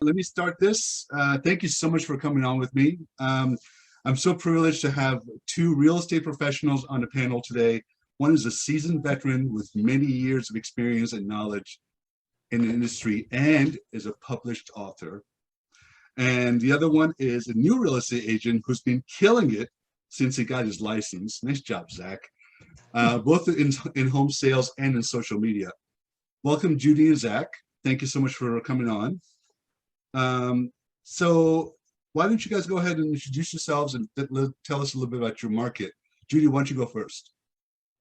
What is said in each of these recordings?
Let me start this. Thank you so much for coming on with me. I'm so privileged to have two real estate professionals on the panel today. One is a seasoned veteran with many years of experience and knowledge in the industry and is a published author. And the other one is a new real estate agent who's been killing it since he got his license. Nice job, Zach. Both in home sales and in social media. Welcome, Judy and Zach. Thank you so much for coming on. So why don't you guys go ahead and introduce yourselves and tell us a little bit about your market. Judy, why don't you go first?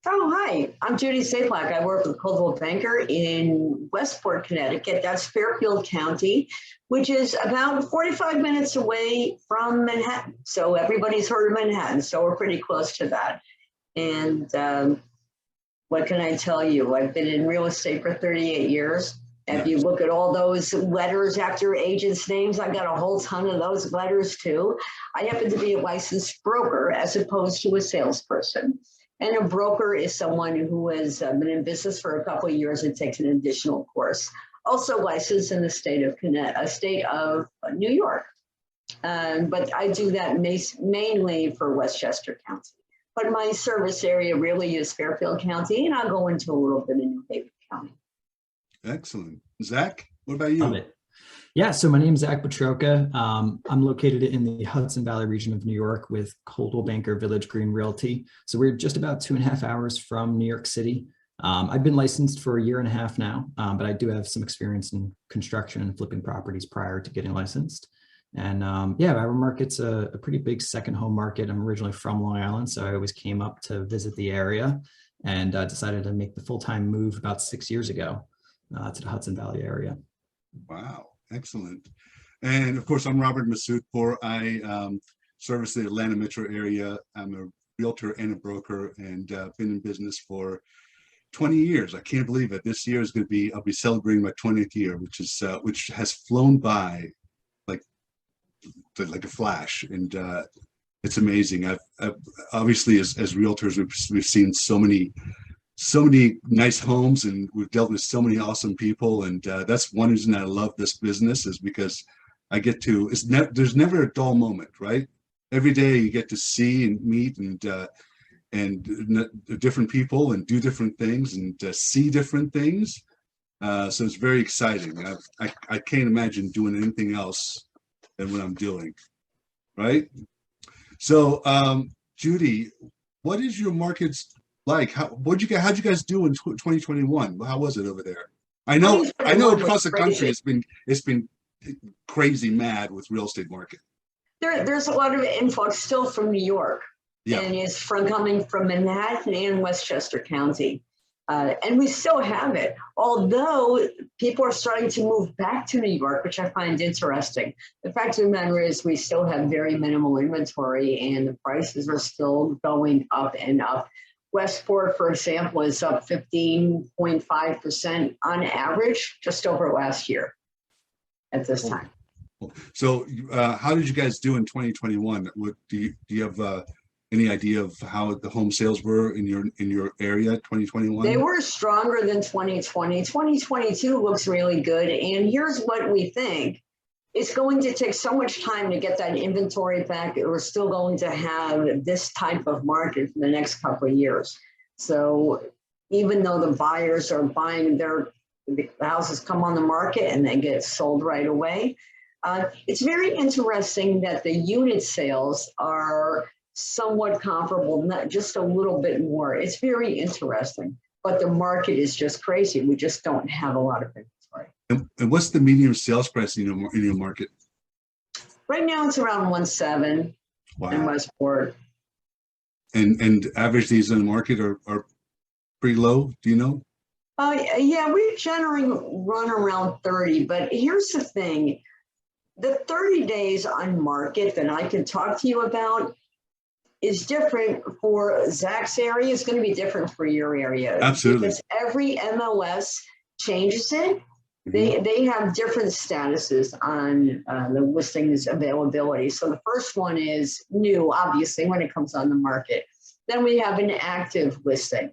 Oh, hi, I'm Judy Szablak. I work with Coldwell Banker in Westport, Connecticut. That's Fairfield County, which is about 45 minutes away from Manhattan. So everybody's heard of Manhattan, so we're pretty close to that. And what can I tell you? I've been in real estate for 38 years. If you look at all those letters after agents' names, I got a whole ton of those letters too. I happen to be a licensed broker as opposed to a salesperson. And a broker is someone who has been in business for a couple of years and takes an additional course. Also licensed in the state of New York. But I do that mainly for Westchester County. But my service area really is Fairfield County, and I'll go into a little bit in New Haven County. Excellent. Zach, what about you? Love it. Yeah, so my name is Zach Petrocca. I'm located in the Hudson Valley region of New York with Coldwell Banker Village Green Realty. So we're just about 2.5 hours from New York City. I've been licensed for 1.5 years now, but I do have some experience in construction and flipping properties prior to getting licensed. And yeah, our market's a pretty big second home market. I'm originally from Long Island, so I always came up to visit the area and decided to make the full-time move about 6 years ago to the Hudson Valley area. Wow, excellent. And of course, I'm Robert Masoudpour. I service the Atlanta metro area. I'm a realtor and a broker, and been in business for 20 years. I can't believe it. This year is going to be, I'll be celebrating my 20th year, which has flown by like a flash, and it's amazing. I've obviously as realtors we've seen so many nice homes, and we've dealt with so many awesome people, and that's one reason I love this business, is because I get to, there's never a dull moment, right? Every day you get to see and meet and different people and do different things and see different things. So it's very exciting. I can't imagine doing anything else than what I'm doing, right? So Judy, what is your market's like? How'd you guys do in 2021? How was it over there? I know across the country it's been crazy mad with real estate market. There's a lot of influx still from New York, and it's coming from Manhattan and Westchester County. And we still have it, although people are starting to move back to New York, which I find interesting. The fact of the matter is we still have very minimal inventory, and the prices are still going up and up. Westport, for example, is up 15.5% on average just over last year at this time. So how did you guys do in 2021? What do you have any idea of how the home sales were in your area 2021? They were stronger than 2020. 2022 looks really good. And here's what we think. It's going to take so much time to get that inventory back. We're still going to have this type of market for the next couple of years. So even though the buyers are buying, the houses come on the market and they get sold right away. It's very interesting that the unit sales are somewhat comparable, not just a little bit more. It's very interesting, but the market is just crazy. We just don't have a lot of inventory. And what's the median sales price in your market? Right now it's around 1.7 in Westport. And average days in the market are pretty low, do you know? Yeah, we generally run around 30, but here's the thing. The 30 days on market that I can talk to you about is different for Zach's area. It's going to be different for your area. Absolutely. Because every MLS changes it. They have different statuses on the listings availability. So the first one is new, obviously, when it comes on the market. Then we have an active listing.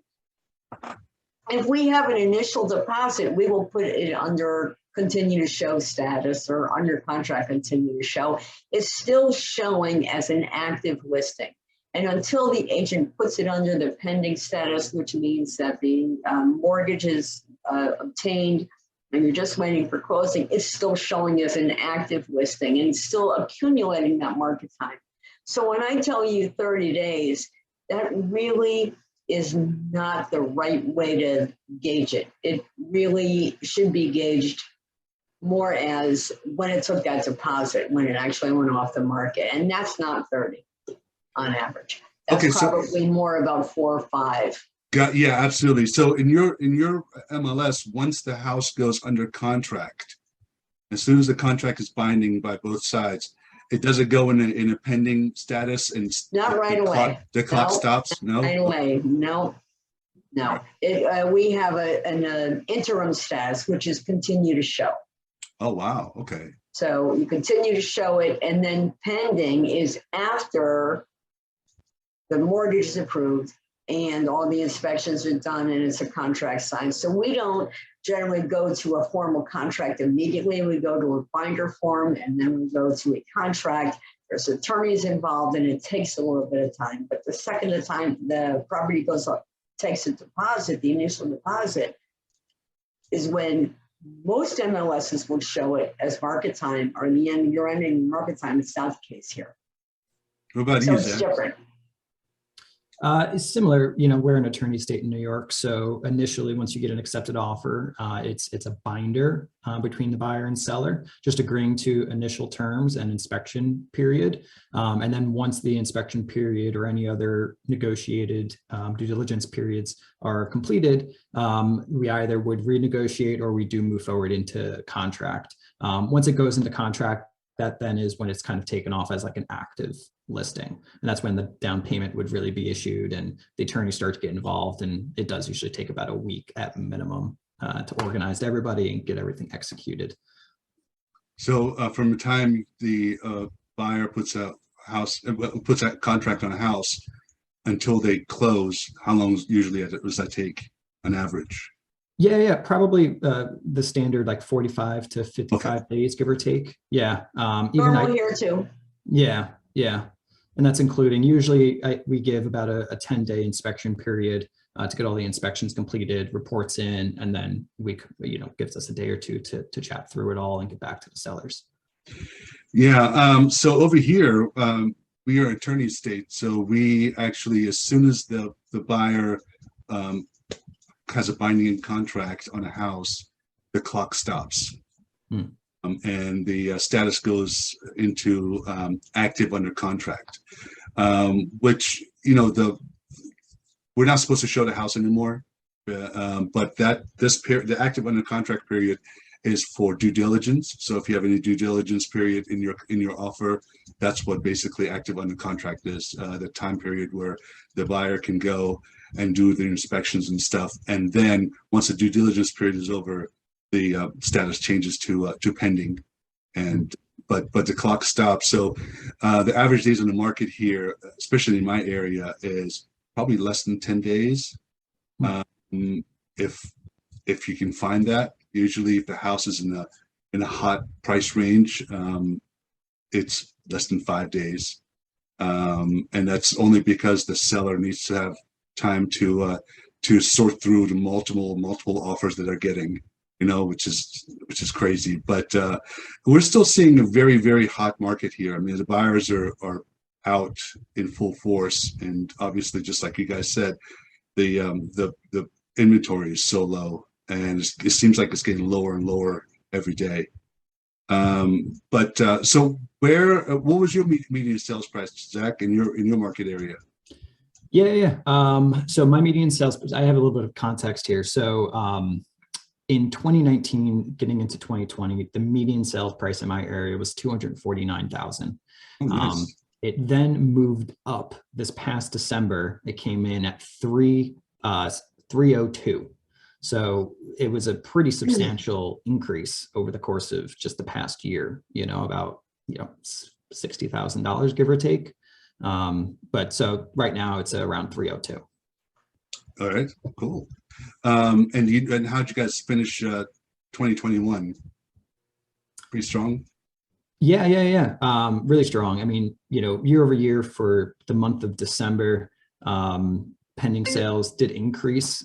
if we have an initial deposit, we will put it under continue to show status or under contract continue to show. It's still showing as an active listing. And until the agent puts it under the pending status, which means that the mortgage is obtained and you're just waiting for closing, it's still showing as an active listing and still accumulating that market time. So when I tell you 30 days, that really is not the right way to gauge it. It really should be gauged more as when it took that deposit, when it actually went off the market. And that's not 30 on average. That's Okay, so probably more about 4 or 5. yeah, absolutely. So in your MLS, once the house goes under contract, as soon as the contract is binding by both sides, it doesn't go in a pending status and Not right away. The clock No, stops. No, right away. No. We have an interim status, which is continue to show. Oh wow. Okay. So you continue to show it, and then pending is after the mortgage is approved and all the inspections are done and it's a contract signed. So we don't generally go to a formal contract immediately. We go to a binder form and then we go to a contract. There's attorneys involved and it takes a little bit of time. But the second the time the property goes up, takes a deposit, the initial deposit is when most MLSs will show it as market time, or in the end, you're ending market time. It's not the case here. What about So you, it's Zach? different. It's similar, you know, we're an attorney state in New York. So initially, once you get an accepted offer, it's a binder between the buyer and seller, just agreeing to initial terms and inspection period. And then once the inspection period or any other negotiated due diligence periods are completed, we either would renegotiate or we do move forward into contract. Once it goes into contract, that then is when it's kind of taken off as like an active listing. And that's when the down payment would really be issued and the attorney starts to get involved. And it does usually take about a week at minimum to organize everybody and get everything executed. So from the time the buyer puts a contract on a house until they close, how long usually does that take on average? Yeah, probably the standard like 45 to 55 days, give or take. Yeah. Normal here too. Yeah. And that's including, usually we give about a 10-day inspection period to get all the inspections completed, reports in, and then gives us a day or two to chat through it all and get back to the sellers. Yeah, so over here, we are attorney state. So we actually, as soon as the buyer has a binding contract on a house, the clock stops. And the status goes into active under contract, which, we're not supposed to show the house anymore. But the active under contract period is for due diligence. So if you have any due diligence period in your offer, that's what basically active under contract is, the time period where the buyer can go and do the inspections and stuff. And then once the due diligence period is over, the status changes to pending, but the clock stops. So the average days on the market here, especially in my area, is probably less than 10 days. If you can find that, usually if the house is in a hot price range, it's less than 5 days, and that's only because the seller needs to have time to sort through the multiple offers that they're getting. Which is crazy, but we're still seeing a very, very hot market here. I mean, the buyers are out in full force, and obviously, just like you guys said, the inventory is so low, and it seems like it's getting lower and lower every day. So what was your median sales price, Zach, in your market area? Yeah. So my median sales price, I have a little bit of context here. So in 2019, getting into 2020, the median sales price in my area was $249,000. Oh, nice. It then moved up this past December. It came in at 302. So it was a pretty substantial increase over the course of just the past year, about $60,000, give or take. But so right now it's around 302. All right, cool. And how'd you guys finish 2021? Pretty strong? Yeah. Really strong. I mean, year over year for the month of December, pending sales did increase.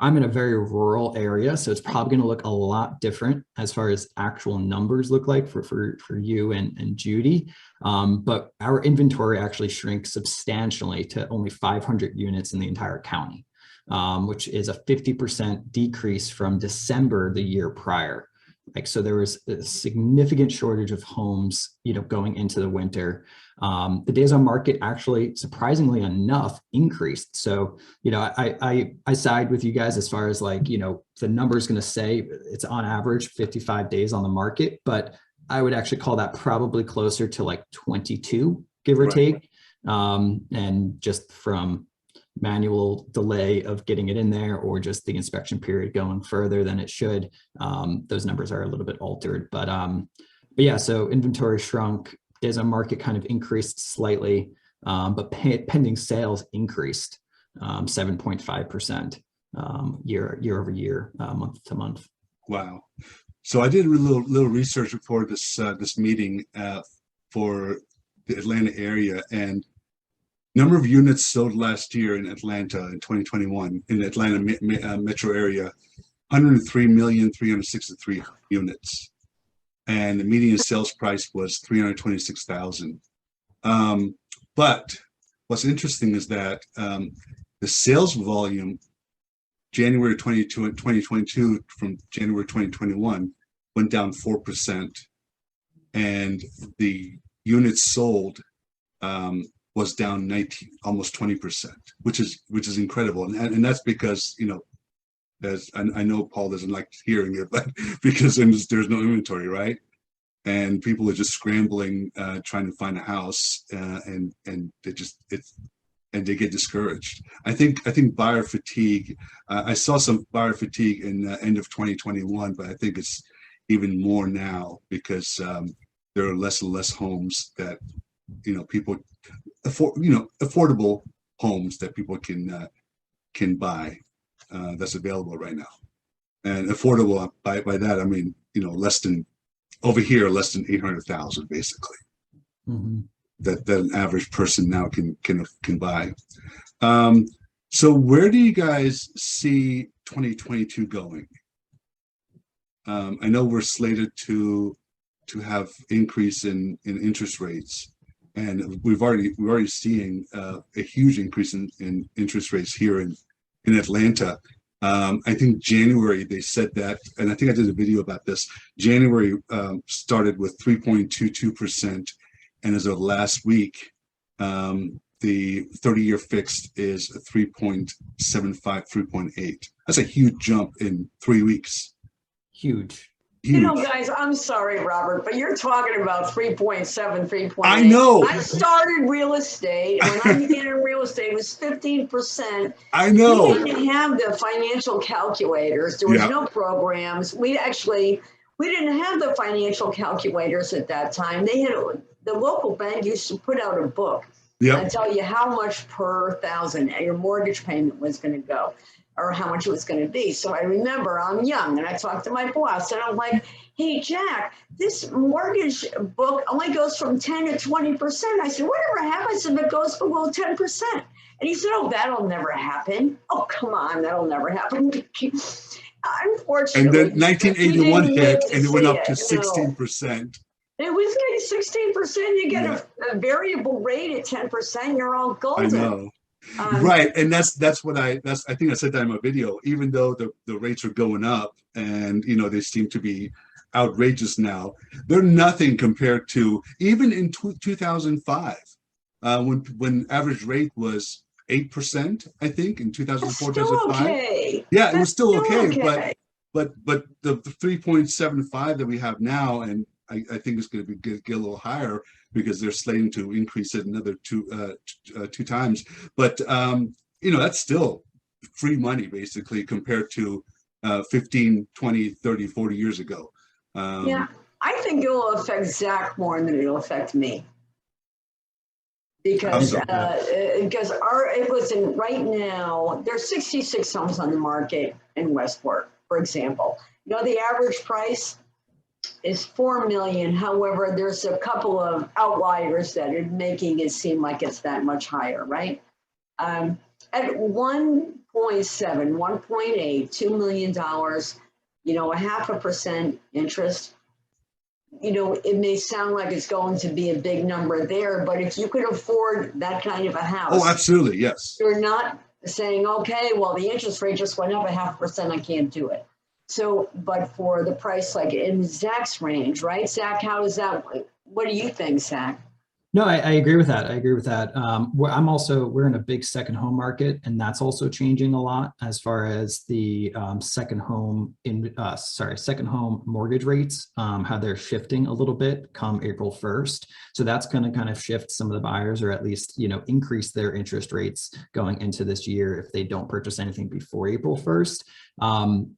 I'm in a very rural area, so it's probably going to look a lot different as far as actual numbers look like for you and Judy. But our inventory actually shrank substantially to only 500 units in the entire county, which is a 50% decrease from December the year prior. So there was a significant shortage of homes, going into the winter. The days on market actually, surprisingly enough, increased. So, I side with you guys as far as the number is going to say it's on average 55 days on the market, but I would actually call that probably closer to 22, give or take. And just from manual delay of getting it in there or just the inspection period going further than it should, those numbers are a little bit altered. But yeah, so inventory shrunk, days on market kind of increased slightly, but pending sales increased 7.5% year over year, month to month. Wow. So I did a little research before this meeting for the Atlanta area, and number of units sold last year in Atlanta in 2021 in the Atlanta metro area, 103,363 units, and the median sales price was 326,000. But what's interesting is that the sales volume January 2022 from January 2021 went down 4%, and the units sold was down almost 20%, which is incredible, and that's because I know Paul doesn't like hearing it, but because there's no inventory, right? And people are just scrambling, trying to find a house, and they get discouraged. I think buyer fatigue. I saw some buyer fatigue in the end of 2021, but I think it's even more now because there are less and less homes that people affordable homes that people can buy that's available right now. And affordable by that I mean less than over here less than 800,000 basically. Mm-hmm. That an average person now can buy. So where do you guys see 2022 going? I know we're slated to have increase in interest rates, and we're already seeing a huge increase in interest rates here in Atlanta. I think January they said that, and I think I did a video about this. January started with 3.22%, and as of last week, the 30-year fixed is 3.75, 3.8. That's a huge jump in 3 weeks. Huge. Guys, I'm sorry, Robert, but you're talking about 3.7, 3.8. I know. I started real estate. When I began in real estate, it was 15%. I know. We didn't have the financial calculators. There was no programs. We didn't have the financial calculators at that time. The local bank used to put out a book and tell you how much per thousand your mortgage payment was going to go, or how much it was going to be. So I remember I'm young and I talked to my boss and I'm like, hey, Jack, this mortgage book only goes from 10 to 20%. I said, whatever happens if it goes below 10%? And he said, oh, that'll never happen. Oh, come on, that'll never happen. Unfortunately. And then 1981 hit and it went up to 16%. It was getting 16%. You get a variable rate at 10%, you're all golden. I know. Right, and that's what I think I said that in my video. Even though the rates are going up, and they seem to be outrageous now, they're nothing compared to even in 2005, when average rate was 8%. I think in 2004, 2005. Okay. Yeah, it was still okay. But the 3.75 that we have now, and I think it's going to get a little higher because they're slating to increase it another two times. But that's still free money basically compared to 15, 20, 30, 40 years ago. I think it will affect Zach more than it'll affect me. Because Absolutely. listen, right now, there's 66 homes on the market in Westport, for example. You know, the average price is 4 million. However, there's a couple of outliers that are making it seem like it's that much higher, right? At 1.7, 1.8, $2 million, you know, 0.5% interest, you know, it may sound like it's going to be a big number there, but if you could afford that kind of a house, Oh, absolutely. Yes. you're not saying, okay, well, the interest rate just went up 0.5%, I can't do it. So, but for the price, like in Zach's range, right? Zach, how is that? What do you think, Zach? No, I agree with that. I agree with that. We're in a big second home market, and that's also changing a lot as far as the second home mortgage rates, how they're shifting a little bit come April 1st. So that's going to kind of shift some of the buyers, or at least, you know, increase their interest rates going into this year if they don't purchase anything before April 1st.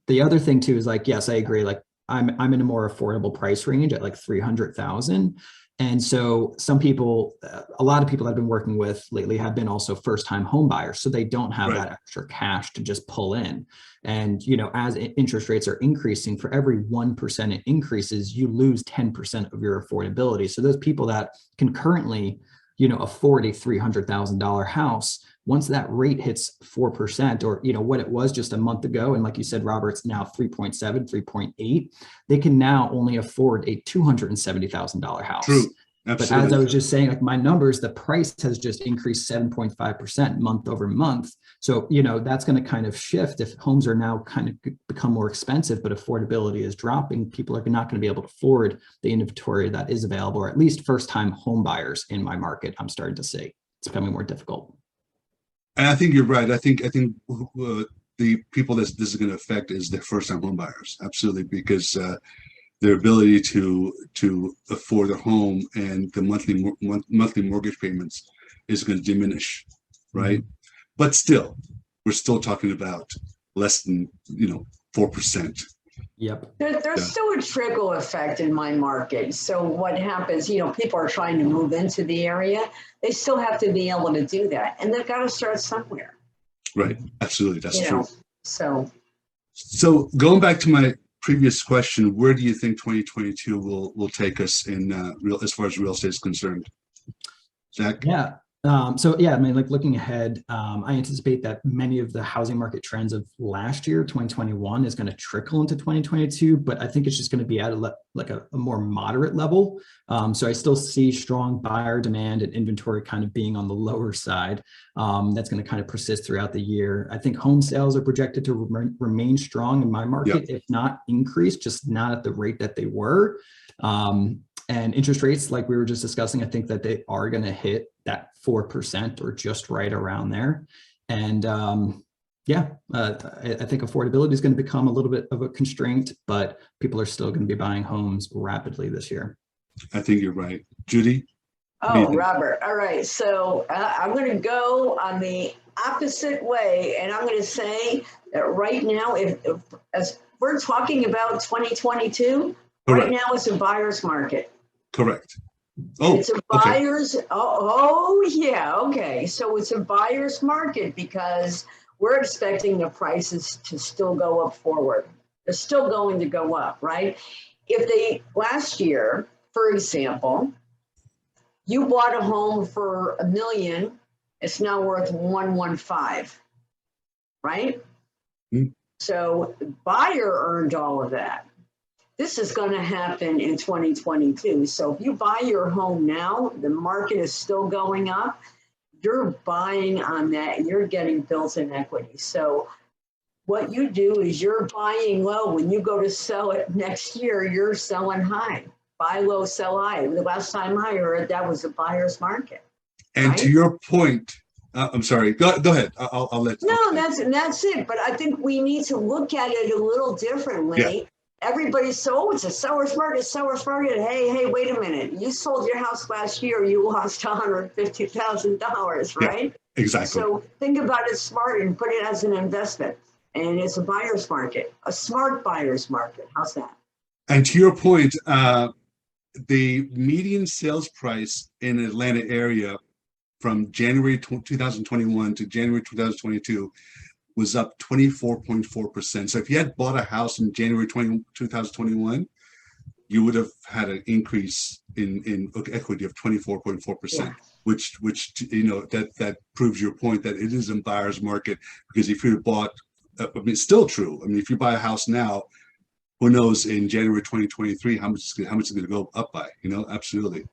The other thing too is, like, yes, I agree. Like I'm in a more affordable price range at like 300,000. And so a lot of people I've been working with lately have been also first-time home buyers. So they don't have that extra cash to just pull in. And, you know, as interest rates are increasing, for every 1% it increases, you lose 10% of your affordability. So those people that can currently, you know, afford a $300,000 house, once that rate hits 4%, or, you know, what it was just a month ago, and like you said, Robert, it's now 3.7, 3.8, they can now only afford a $270,000 house. True. But Absolutely. as I was just saying, like my numbers, the price has just increased 7.5% month over month. So, you know, that's going to kind of shift if homes are now kind of become more expensive, but affordability is dropping. People are not going to be able to afford the inventory that is available, or at least first-time home buyers in my market. I'm starting to see it's becoming more difficult. And I think you're right. I think the people that this is going to affect is the first-time home buyers. Absolutely, because their ability to afford their home and the monthly mortgage payments is going to diminish, right? Mm-hmm. But still, we're still talking about less than 4%. Yep. There's still a trickle effect in my market. So what happens, you know, people are trying to move into the area. They still have to be able to do that. And they've got to start somewhere. Right. Absolutely. That's true. So going back to my previous question, where do you think 2022 will take us in as far as real estate is concerned? Zach? Yeah. I mean, like looking ahead, I anticipate that many of the housing market trends of last year, 2021, is going to trickle into 2022, but I think it's just going to be at a more moderate level. So I still see strong buyer demand and inventory kind of being on the lower side. That's going to kind of persist throughout the year. I think home sales are projected to remain strong in my market, if not increase, just not at the rate that they were. And interest rates, like we were just discussing, I think that they are going to hit that 4% or just right around there. And I think affordability is going to become a little bit of a constraint, but people are still going to be buying homes rapidly this year. I think you're right. Judy? Oh, Robert. All right. So I'm going to go on the opposite way. And I'm going to say that right now, as we're talking about 2022, right now it's a buyer's market. Correct. Oh, it's a buyer's. Okay. Oh, yeah. Okay. So it's a buyer's market because we're expecting the prices to still go up forward. They're still going to go up, right? Last year, for example, you bought a home for $1 million, it's now worth 115, right? Mm-hmm. So the buyer earned all of that. This is going to happen in 2022. So if you buy your home now, the market is still going up. You're buying on that and you're getting built-in equity. So what you do is you're buying low. When you go to sell it next year, you're selling high. Buy low, sell high. The last time I heard that was a buyer's market. And right? To your point, I'm sorry. Go ahead. I'll let. No, that's it. But I think we need to look at it a little differently. Yeah. Everybody's it's a seller's market, seller's market. Hey, wait a minute. You sold your house last year, you lost $150,000, right? Yeah, exactly. So think about it smart and put it as an investment. And it's a buyer's market, a smart buyer's market. How's that? And to your point, the median sales price in Atlanta area from January 2021 to January 2022 was up 24.4%. So if you had bought a house in January 2021, you would have had an increase in equity of 24.4%, which that proves your point that it is a buyer's market. Because if you bought, I mean, it's still true. I mean, if you buy a house now, who knows in January 2023 how much it's going to go up by? Absolutely.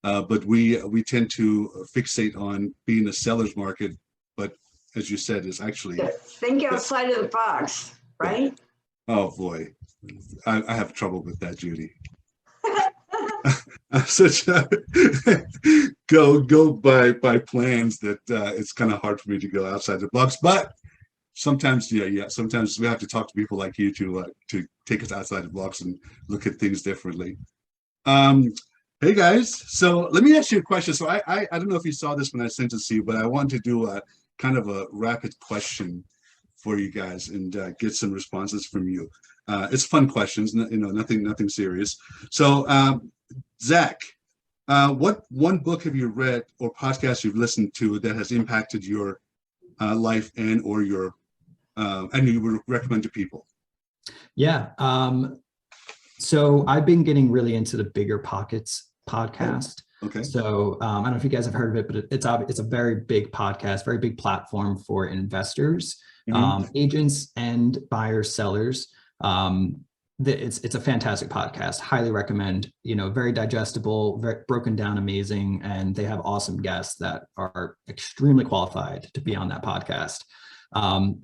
But we tend to fixate on being a seller's market, but as you said, is actually think outside of the box, right? Oh boy, I have trouble with that, Judy. I'm such a go by plans that it's kind of hard for me to go outside the box. But sometimes, sometimes we have to talk to people like you to take us outside the box and look at things differently. Hey guys, so let me ask you a question. So I don't know if you saw this when I sent it to you, but I wanted to do a kind of a rapid question for you guys and get some responses from you. It's fun questions, nothing serious. So Zach, what one book have you read or podcast you've listened to that has impacted your life and you would recommend to people? Yeah. So I've been getting really into the Bigger Pockets podcast. Okay. So I don't know if you guys have heard of it, but it's a very big podcast, very big platform for investors, agents and buyers, sellers. It's a fantastic podcast. Highly recommend. Very digestible, very broken down, amazing, and they have awesome guests that are extremely qualified to be on that podcast.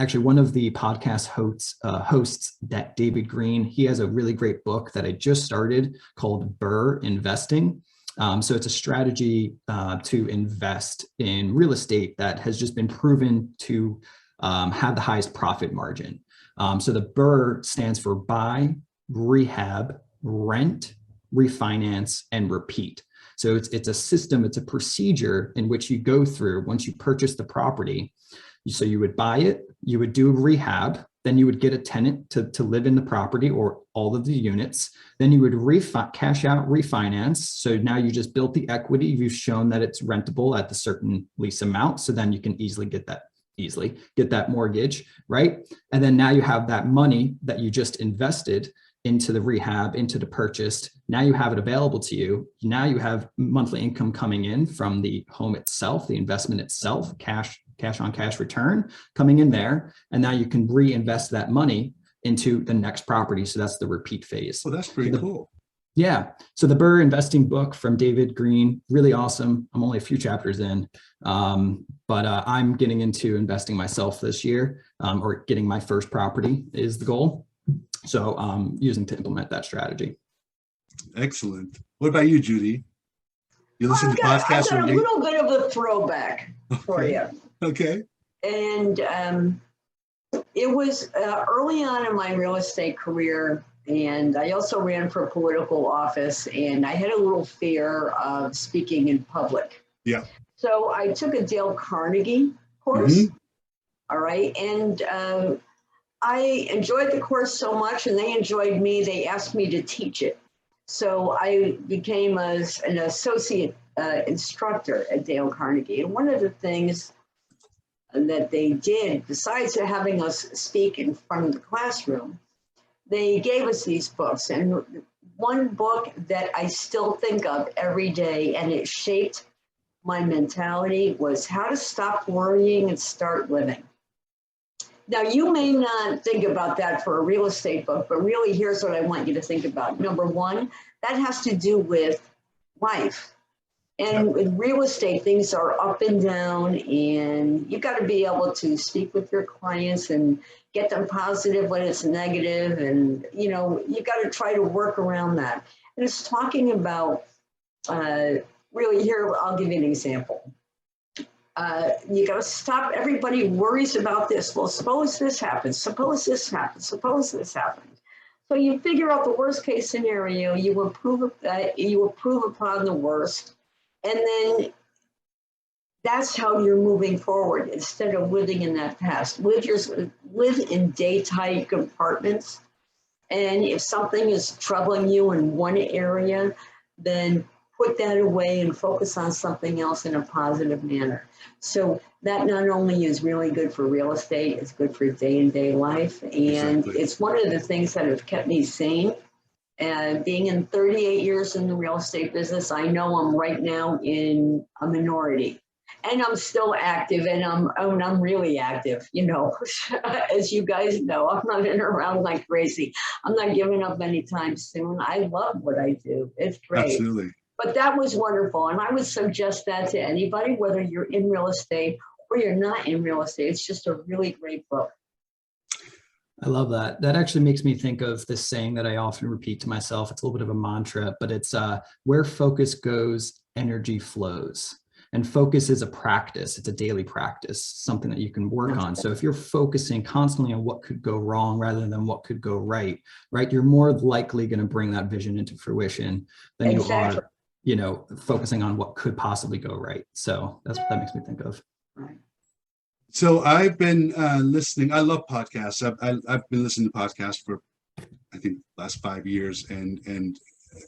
Actually, one of the podcast hosts, David Green, he has a really great book that I just started called Burr Investing. So it's a strategy to invest in real estate that has just been proven to have the highest profit margin. So the BRRRR stands for buy, rehab, rent, refinance, and repeat. So it's a system, it's a procedure in which you go through once you purchase the property. So you would buy it, you would do a rehab, then you would get a tenant to live in the property or all of the units. Then you would cash out, refinance. So now you just built the equity. You've shown that it's rentable at the certain lease amount. So then you can easily get that mortgage, right? And then now you have that money that you just invested into the rehab, into the purchase. Now you have it available to you. Now you have monthly income coming in from the home itself, the investment itself, cash on cash return coming in there. And now you can reinvest that money into the next property. So that's the repeat phase. Well, that's pretty cool. Yeah. So the BRRRR Investing book from David Green, really awesome. I'm only a few chapters in, but I'm getting into investing myself this year, or getting my first property is the goal. So using to implement that strategy. Excellent. What about you, Judy? You listen to podcasts? I've got a little bit of a throwback for you. Okay. And it was early on in my real estate career, and I also ran for political office, and I had a little fear of speaking in public. Yeah. So I took a Dale Carnegie course. All right. And I enjoyed the course so much, and they enjoyed me, they asked me to teach it. So I became an associate instructor at Dale Carnegie. And one of the things that they did, besides having us speak in front of the classroom, they gave us these books. And one book that I still think of every day, and it shaped my mentality, was How to Stop Worrying and Start Living. Now, you may not think about that for a real estate book, but really here's what I want you to think about. Number one, that has to do with life. And with real estate, things are up and down, and you got to be able to speak with your clients and get them positive when it's negative. And, you got to try to work around that. And it's talking about, really here, I'll give you an example. You got to stop. Everybody worries about this. Well, suppose this happens. Suppose this happens. Suppose this happens. So you figure out the worst case scenario. You improve upon the worst, and then that's how you're moving forward instead of living in that past. Live in day-tight compartments, and if something is troubling you in one area, then put that away and focus on something else in a positive manner. So that not only is really good for real estate, it's good for day-to-day life. And Exactly. it's one of the things that have kept me sane. And being in 38 years in the real estate business, I know I'm right now in a minority. And I'm still active, and I'm really active, you know, as you guys know. I'm running around like crazy. I'm not giving up anytime soon. I love what I do. It's great. Absolutely. But that was wonderful. And I would suggest that to anybody, whether you're in real estate or you're not in real estate. It's just a really great book. I love that. That actually makes me think of this saying that I often repeat to myself. It's a little bit of a mantra, but it's where focus goes, energy flows. And focus is a practice. It's a daily practice, something that you can work on. So if you're focusing constantly on what could go wrong rather than what could go right, you're more likely going to bring that vision into fruition than Exactly. you are, you know, focusing on what could possibly go right. So that's what that makes me think of. Right. So I've been listening. I love podcasts. I've been listening to podcasts for, I think, last 5 years, and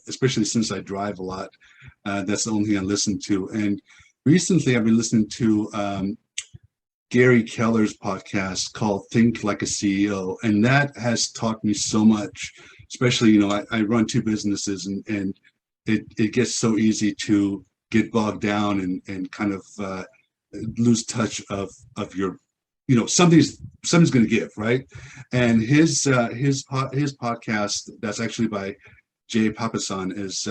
especially since I drive a lot, that's the only thing I listen to. And recently, I've been listening to Gary Keller's podcast called "Think Like a CEO," and that has taught me so much. Especially, you know, I run 2 businesses, and it gets so easy to get bogged down and kind of lose touch of your, you know, something's going to give, right? And his podcast, that's actually by Jay Papasan, is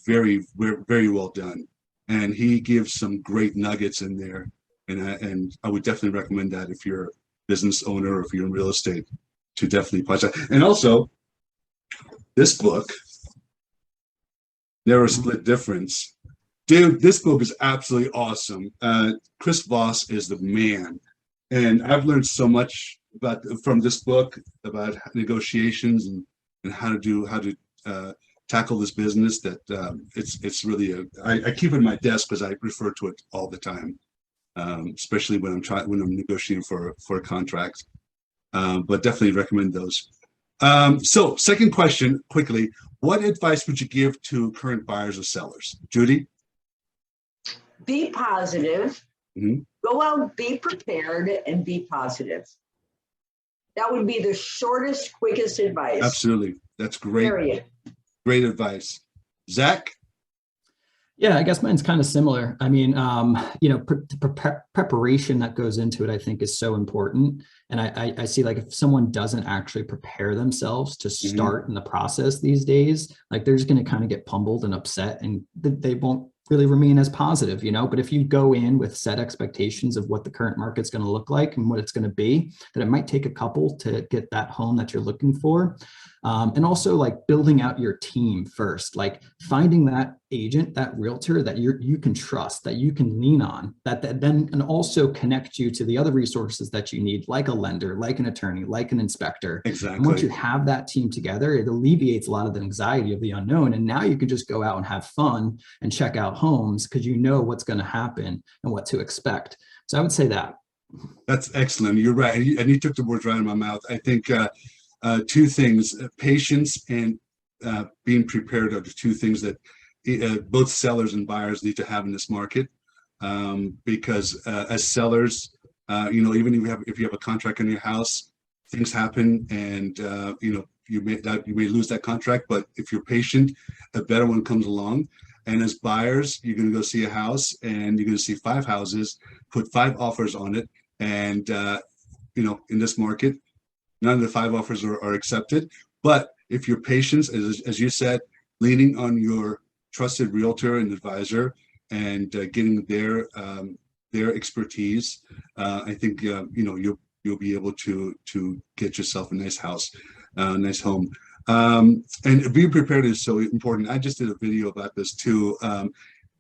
very, very well done, and he gives some great nuggets in there, and I would definitely recommend that if you're a business owner or if you're in real estate, to definitely watch that. And also this book, Never Split Difference. Dude, this book is absolutely awesome. Chris Voss is the man, and I've learned so much from this book about negotiations and how to tackle this business that it's really I keep it in my desk because I refer to it all the time, especially when I'm negotiating for a contract. But definitely recommend those. So second question, quickly, what advice would you give to current buyers or sellers? Judy? Be positive. Mhm. Go out, be prepared, and be positive. That would be the shortest, quickest advice. Absolutely. That's great. Period. Great advice. Zach? Yeah, I guess mine's kind of similar. I mean, you know, preparation that goes into it, I think, is so important. And I see, like, if someone doesn't actually prepare themselves to start in the process these days, like, they're just going to kind of get pummeled and upset, and they won't really remain as positive, you know. But if you go in with set expectations of what the current market's going to look like and what it's going to be, then it might take a couple to get that home that you're looking for. And also, like, building out your team first, like finding that agent, that realtor that you can trust, that you can lean on, that then can also connect you to the other resources that you need, like a lender, like an attorney, like an inspector. Exactly. And once you have that team together, it alleviates a lot of the anxiety of the unknown. And now you can just go out and have fun and check out homes because you know what's going to happen and what to expect. So I would say that. That's excellent. You're right. And you took the words right out of my mouth. I think 2 things, patience and being prepared, are the 2 things that both sellers and buyers need to have in this market. Because as sellers, you know, even if you have a contract on your house, things happen, and you know, you may lose that contract. But if you're patient, a better one comes along. And as buyers, you're going to go see a house, and you're going to see 5 houses, put 5 offers on it, and you know, in this market, none of the 5 offers are accepted. But if you're patient, as you said, leaning on your trusted realtor and advisor, and getting their expertise, I think you know, you'll be able to get yourself a nice house, nice home. And being prepared is so important. I just did a video about this too.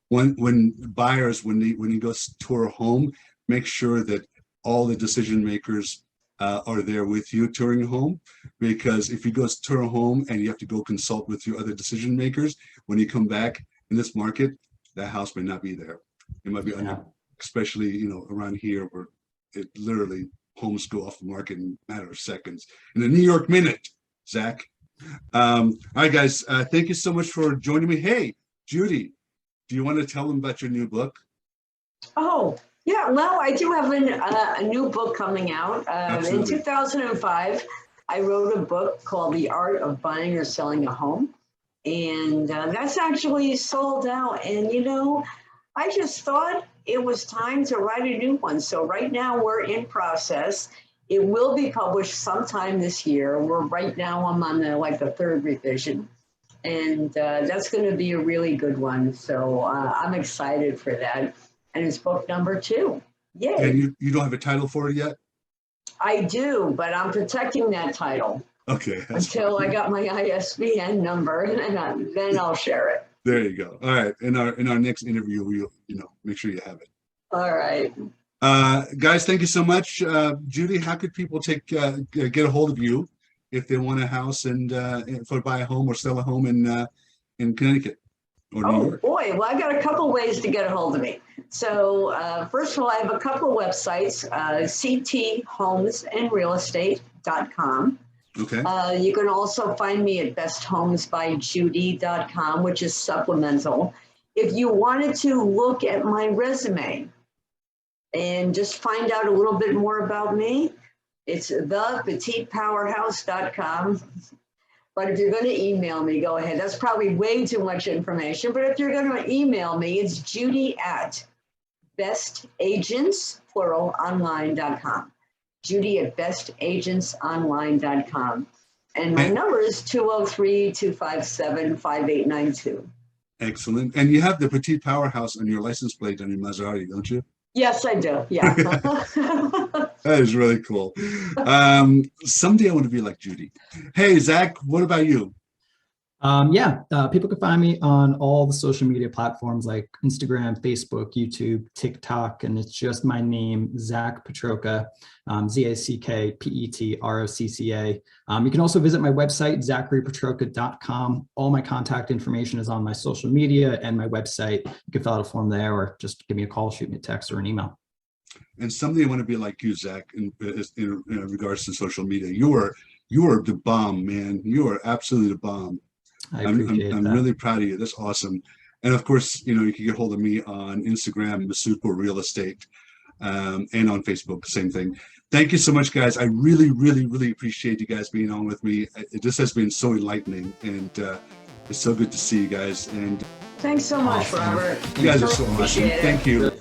When buyers, when you go tour a home, make sure that all the decision makers are there with you touring a home, because if you go tour a home and you have to go consult with your other decision makers, when you come back in this market, that house may not be there. It might be under, especially, you know, around here where it literally, homes go off the market in a matter of seconds. In the New York Minute, Zach. All right, guys, thank you so much for joining me. Hey, Judy, do you want to tell them about your new book? Oh, yeah. Well, I do have a new book coming out. In Absolutely. 2005, I wrote a book called The Art of Buying or Selling a Home. And that's actually sold out. And, you know, I just thought it was time to write a new one. So right now we're in process. It will be published sometime this year. Right now I'm on the third revision. And that's going to be a really good one. So I'm excited for that. And it's book number 2. Yay. And you don't have a title for it yet? I do, but I'm protecting that title Okay. until I got my ISBN number, and then I'll share it. There you go. All right. In our next interview, we'll make sure you have it. All right. Guys, thank you so much. Judy, how could people get a hold of you if they want a house and buy a home or sell a home in Connecticut or New York? Boy, well, I got a couple ways to get a hold of me. So first of all, I have a couple of websites, cthomesandrealestate.com. Okay. You can also find me at besthomesbyjudy.com, which is supplemental. If you wanted to look at my resume and just find out a little bit more about me, it's thepetitepowerhouse.com. But if you're going to email me, go ahead. That's probably way too much information. But if you're going to email me, it's Judy at bestagentsonline.com. Judy at bestagentsonline.com. And my number is 203-257-5892. Excellent. And you have the Petite Powerhouse on your license plate on your Maserati, don't you? Yes, I do. Yeah. That is really cool. Someday I want to be like Judy. Hey, Zach, what about you? People can find me on all the social media platforms like Instagram, Facebook, YouTube, TikTok, and it's just my name, Zach Petrocca, ZACKPETROCCA. You can also visit my website, zacharypetrocca.com. All my contact information is on my social media and my website. You can fill out a form there or just give me a call, shoot me a text or an email. And someday I want to be like you, Zach, in regards to social media. You are the bomb, man. You are absolutely the bomb. I'm really proud of you. That's awesome. And of course, you can get hold of me on Instagram, Masoudpour Real Estate, and on Facebook, same thing. Thank you so much, guys. I really, really, really appreciate you guys being on with me. This has been so enlightening, and it's so good to see you guys. And Thanks so much, Robert. you guys are so awesome. Thank you.